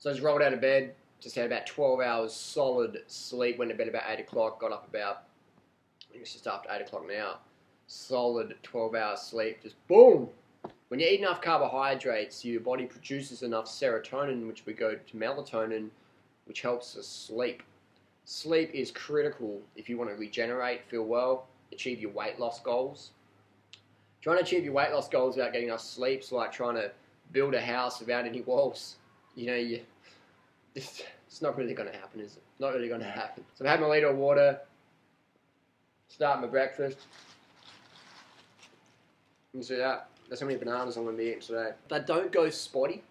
So I just rolled out of bed, just had about 12 hours solid sleep, went to bed about 8 o'clock, got up about, I think it's just after 8 o'clock now, solid 12 hours sleep, just boom! When you eat enough carbohydrates, your body produces enough serotonin, which we go to melatonin, which helps us sleep. Sleep is critical if you want to regenerate, feel well, achieve your weight loss goals. Trying to achieve your weight loss goals without getting enough sleep is like trying to build a house without any walls. You know, it's not really going to happen, is it? Not really going to happen. So I had my litre of water, start my breakfast. You can see that. That's how many bananas I'm going to be eating today. They don't go spotty.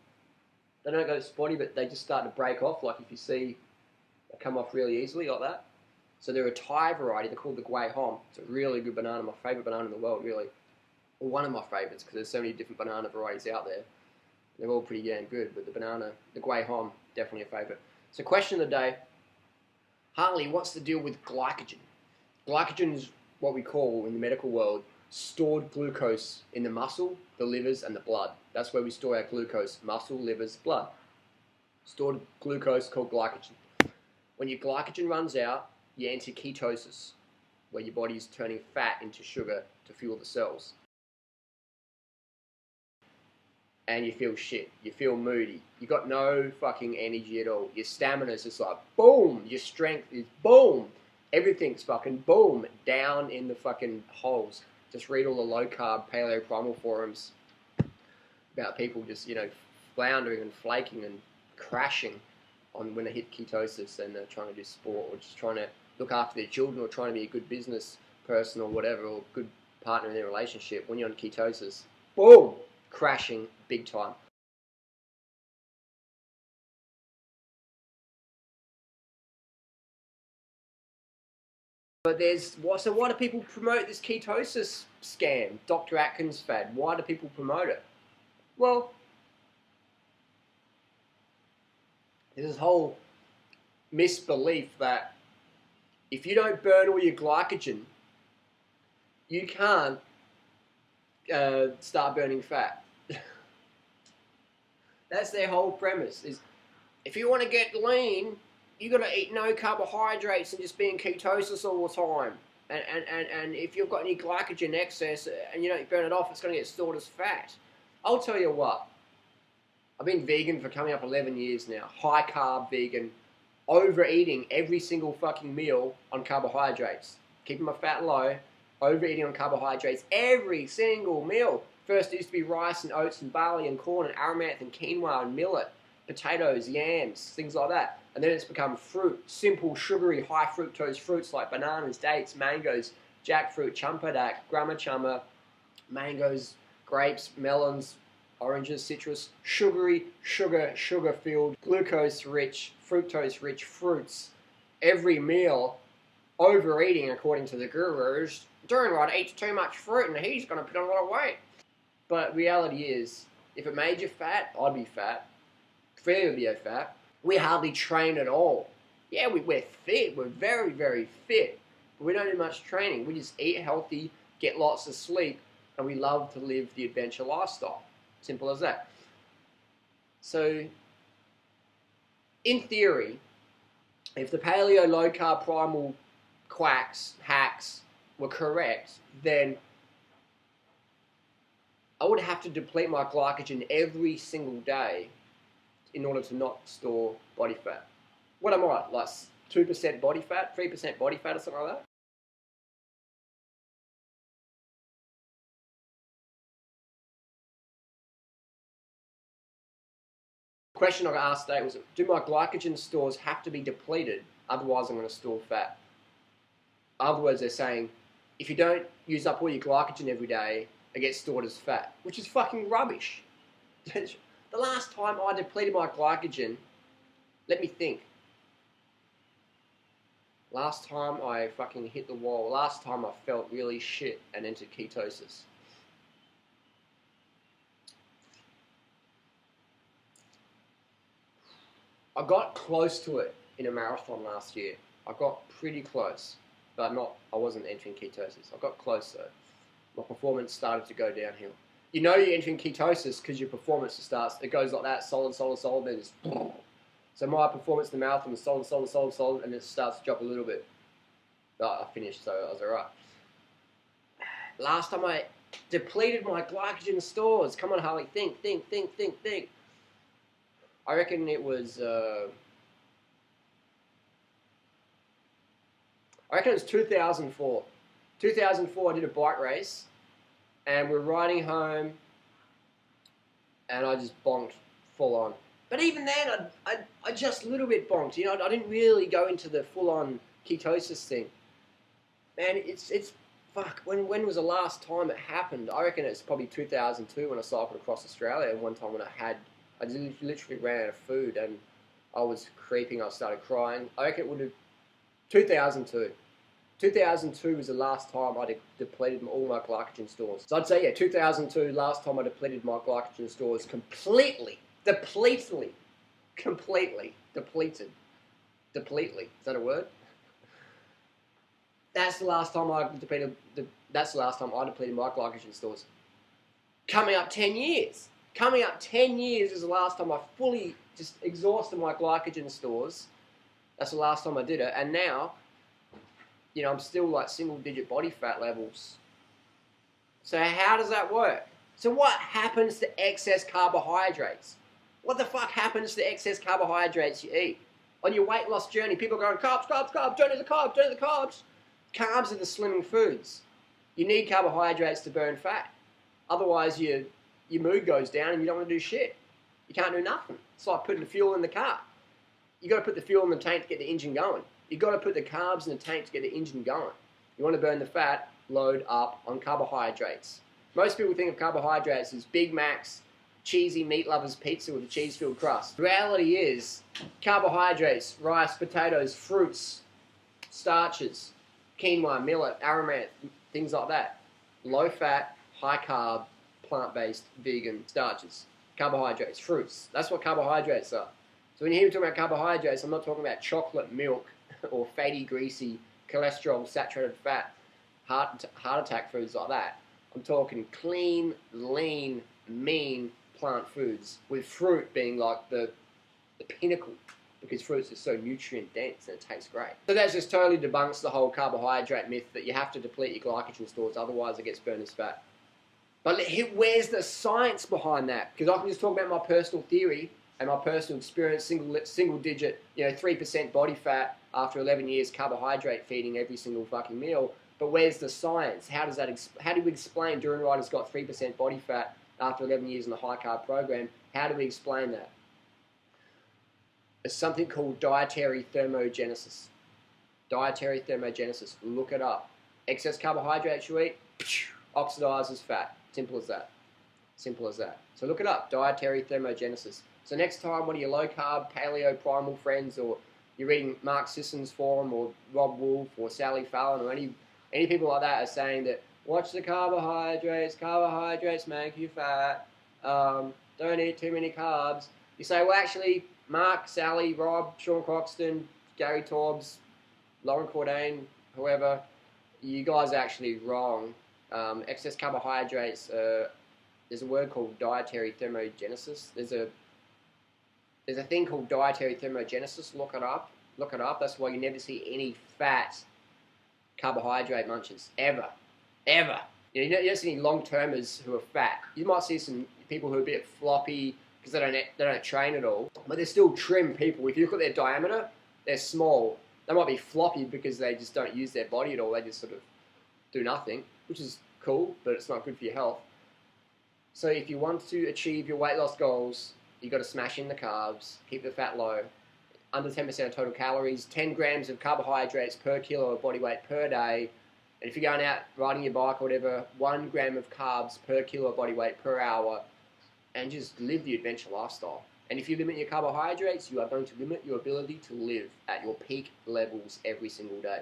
They don't go spotty, but they just start to break off. Like if you see, they come off really easily like that. So they're a Thai variety. They're called the Guay Hom. It's a really good banana. My favourite banana in the world, really. Well, one of my favourites, because there's so many different banana varieties out there. They're all pretty damn good, but the Guay Hom, definitely a favourite. So question of the day, Harley, what's the deal with glycogen? Glycogen is what we call, in the medical world, stored glucose in the muscle, the livers, and the blood. That's where we store our glucose, muscle, livers, blood. Stored glucose called glycogen. When your glycogen runs out, you enter ketosis, where your body is turning fat into sugar to fuel the cells. And you feel shit. You feel moody. You got no fucking energy at all. Your stamina is just like boom. Your strength is boom. Everything's fucking boom. Down in the fucking holes. Just read all the low carb paleo primal forums about people just, you know, floundering and flaking and crashing on when they hit ketosis and they're trying to do sport or just trying to look after their children or trying to be a good business person or whatever, or good partner in their relationship. When you're on ketosis, boom, crashing big time. But so why do people promote this ketosis scam, Dr. Atkins fad? Why do people promote it? Well, there's this whole misbelief that if you don't burn all your glycogen, you can't start burning fat. That's their whole premise, is if you want to get lean, you got to eat no carbohydrates and just be in ketosis all the time. And if you've got any glycogen excess and you don't burn it off, it's going to get stored as fat. I'll tell you what, I've been vegan for coming up 11 years now. High carb vegan, overeating every single fucking meal on carbohydrates. Keeping my fat low, overeating on carbohydrates every single meal. First, it used to be rice and oats and barley and corn and amaranth and quinoa and millet, potatoes, yams, things like that. And then it's become fruit, simple, sugary, high fructose fruits like bananas, dates, mangoes, jackfruit, champadak, gramachama, mangoes, grapes, melons, oranges, citrus, sugary, sugar-filled, glucose-rich, fructose-rich fruits. Every meal, overeating, according to the gurus, durianrider eats too much fruit and he's going to put on a lot of weight. But reality is, if it made you fat, I'd be fat. Freddie would be fat. We hardly train at all. Yeah, we're fit. We're very, very fit. But we don't do much training. We just eat healthy, get lots of sleep, and we love to live the adventure lifestyle. Simple as that. So, in theory, if the paleo low-carb primal hacks were correct, then I would have to deplete my glycogen every single day in order to not store body fat. What am I, like 2% body fat, 3% body fat or something like that? The question I got asked today was, do my glycogen stores have to be depleted, otherwise I'm going to store fat? In other words, they're saying, if you don't use up all your glycogen every day, it gets stored as fat, which is fucking rubbish. The last time I depleted my glycogen, let me think. Last time I fucking hit the wall, last time I felt really shit and entered ketosis. I got close to it in a marathon last year. I got pretty close, but I wasn't entering ketosis. I got close though. My performance started to go downhill. You know you're entering ketosis because your performance starts, it goes like that, solid, then it's So my performance in the marathon was solid, and it starts to drop a little bit. But I finished, so I was alright. Last time I depleted my glycogen stores. Come on, Harley, think. I reckon it was. I reckon it was 2004. 2004, I did a bike race, and we're riding home, and I just bonked full on. But even then, I just a little bit bonked. You know, I didn't really go into the full-on ketosis thing. Man, it's fuck. When was the last time it happened? I reckon it's probably 2002 when I cycled across Australia, and one time when I literally ran out of food, and I was creeping. I started crying. I reckon it would have 2002. 2002 was the last time I depleted all my glycogen stores. So I'd say, yeah, 2002, last time I depleted my glycogen stores completely. Depleted. Is that a word? That's the last time I depleted. That's the last time I depleted my glycogen stores. Coming up 10 years. Coming up 10 years is the last time I fully just exhausted my glycogen stores. That's the last time I did it, and now, you know, I'm still like single-digit body fat levels. So how does that work? So what happens to excess carbohydrates? What the fuck happens to excess carbohydrates you eat? On your weight loss journey, people are going, carbs, don't eat the carbs. Carbs are the slimming foods. You need carbohydrates to burn fat. Otherwise, your mood goes down and you don't want to do shit. You can't do nothing. It's like putting the fuel in the car. You got to put the fuel in the tank to get the engine going. You got to put the carbs in the tank to get the engine going. You want to burn the fat, load up on carbohydrates. Most people think of carbohydrates as Big Macs, cheesy meat lovers pizza with a cheese-filled crust. The reality is, carbohydrates, rice, potatoes, fruits, starches, quinoa, millet, amaranth, things like that. Low fat, high carb, plant-based, vegan starches. Carbohydrates, fruits. That's what carbohydrates are. So when you hear me talking about carbohydrates, I'm not talking about chocolate, milk, or fatty, greasy, cholesterol, saturated fat, heart attack foods like that. I'm talking clean, lean, mean plant foods, with fruit being like the pinnacle, because fruits are so nutrient dense and it tastes great. So that just totally debunks the whole carbohydrate myth that you have to deplete your glycogen stores, otherwise it gets burned as fat. But where's the science behind that? Because I can just talk about my personal theory and my personal experience, single digit, 3% body fat after 11 years carbohydrate feeding every single fucking meal. But where's the science? How do we explain durianrider's got 3% body fat after 11 years in the high carb program? How do we explain that? It's something called dietary thermogenesis. Dietary thermogenesis. Look it up. Excess carbohydrates you eat, oxidizes fat. Simple as that. Simple as that. So look it up. Dietary thermogenesis. So next time, one of your low-carb, paleo, primal friends, or you're reading Mark Sisson's forum, or Rob Wolf, or Sally Fallon, or any people like that are saying that, watch the carbohydrates make you fat, don't eat too many carbs. You say, well, actually, Mark, Sally, Rob, Sean Croxton, Gary Torbs, Lauren Cordain, whoever, you guys are actually wrong. Excess carbohydrates, there's a word called dietary thermogenesis. There's a thing called dietary thermogenesis. Look it up. That's why you never see any fat carbohydrate munchers. Ever. You don't see any long-termers who are fat. You might see some people who are a bit floppy because they don't train at all. But they're still trim people. If you look at their diameter, they're small. They might be floppy because they just don't use their body at all. They just sort of do nothing, which is cool, but it's not good for your health. So if you want to achieve your weight loss goals, you've got to smash in the carbs, keep the fat low, under 10% of total calories, 10 grams of carbohydrates per kilo of body weight per day, and if you're going out riding your bike or whatever, 1 gram of carbs per kilo of body weight per hour, and just live the adventure lifestyle. And if you limit your carbohydrates, you are going to limit your ability to live at your peak levels every single day.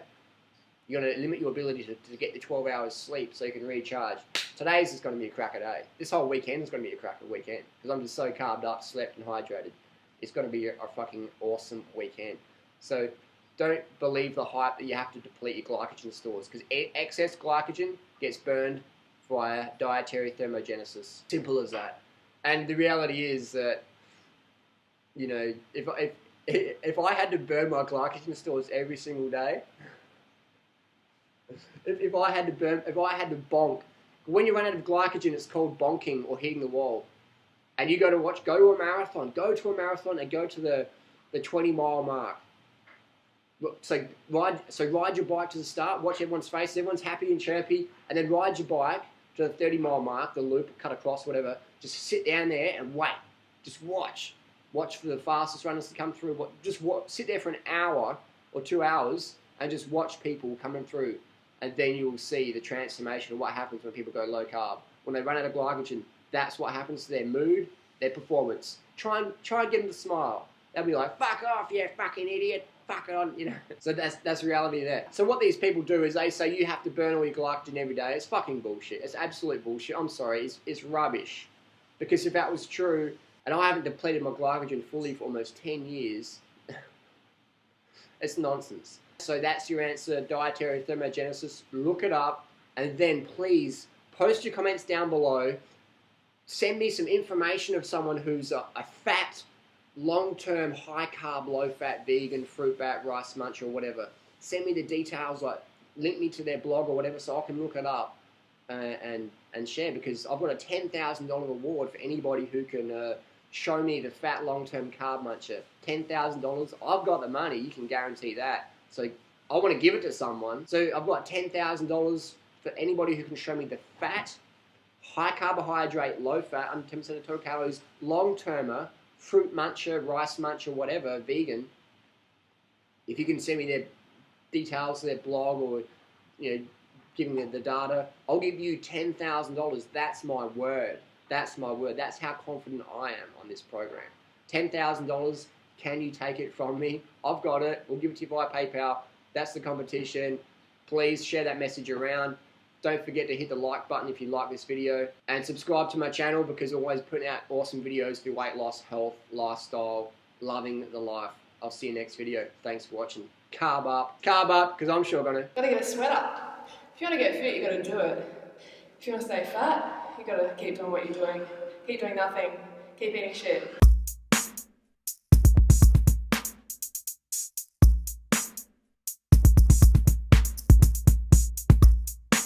You're going to limit your ability to get the 12 hours sleep so you can recharge. Today's is going to be a cracker day. This whole weekend is going to be a cracker weekend because I'm just so carbed up, slept, and hydrated. It's going to be a fucking awesome weekend. So don't believe the hype that you have to deplete your glycogen stores because excess glycogen gets burned via dietary thermogenesis. Simple as that. And the reality is that, if if I had to burn my glycogen stores every single day, if I had to bonk, when you run out of glycogen, it's called bonking or hitting the wall. And you go to a marathon, and go to the 20-mile mark. So ride your bike to the start, watch everyone's faces, everyone's happy and chirpy, and then ride your bike to the 30-mile mark, the loop, cut across, whatever. Just sit down there and wait. Just watch. Watch for the fastest runners to come through. Sit there for an hour or 2 hours and just watch people coming through. And then you'll see the transformation of what happens when people go low carb. When they run out of glycogen, that's what happens to their mood, their performance. Try and get them to smile. They'll be like, fuck off, you fucking idiot. Fuck on, you know. So that's reality there. So what these people do is they say you have to burn all your glycogen every day. It's fucking bullshit. It's absolute bullshit. I'm sorry. It's rubbish. Because if that was true, and I haven't depleted my glycogen fully for almost 10 years, it's nonsense. So that's your answer, dietary thermogenesis. Look it up, and then please post your comments down below. Send me some information of someone who's a fat, long-term, high-carb, low-fat, vegan, fruit bat, rice munch, or whatever. Send me the details, like link me to their blog or whatever, so I can look it up and share. Because I've got a $10,000 reward for anybody who can show me the fat, long-term carb muncher. $10,000. I've got the money. You can guarantee that. So I want to give it to someone. So I've got $10,000 for anybody who can show me the fat, high carbohydrate, low fat, under 10% of total calories, long-termer, fruit muncher, rice muncher, whatever, vegan. If you can send me their details, their blog, or give me the data, I'll give you $10,000. That's my word. That's my word. That's how confident I am on this program. $10,000. Can you take it from me? I've got it. We'll give it to you via PayPal. That's the competition. Please share that message around. Don't forget to hit the like button if you like this video. And subscribe to my channel because I'm always putting out awesome videos for weight loss, health, lifestyle, loving the life. I'll see you next video. Thanks for watching. Carb up, because I'm sure gonna. Gotta get a sweat up. If you want to get fit, you gotta do it. If you want to stay fat, you gotta keep doing what you're doing. Keep doing nothing. Keep eating shit.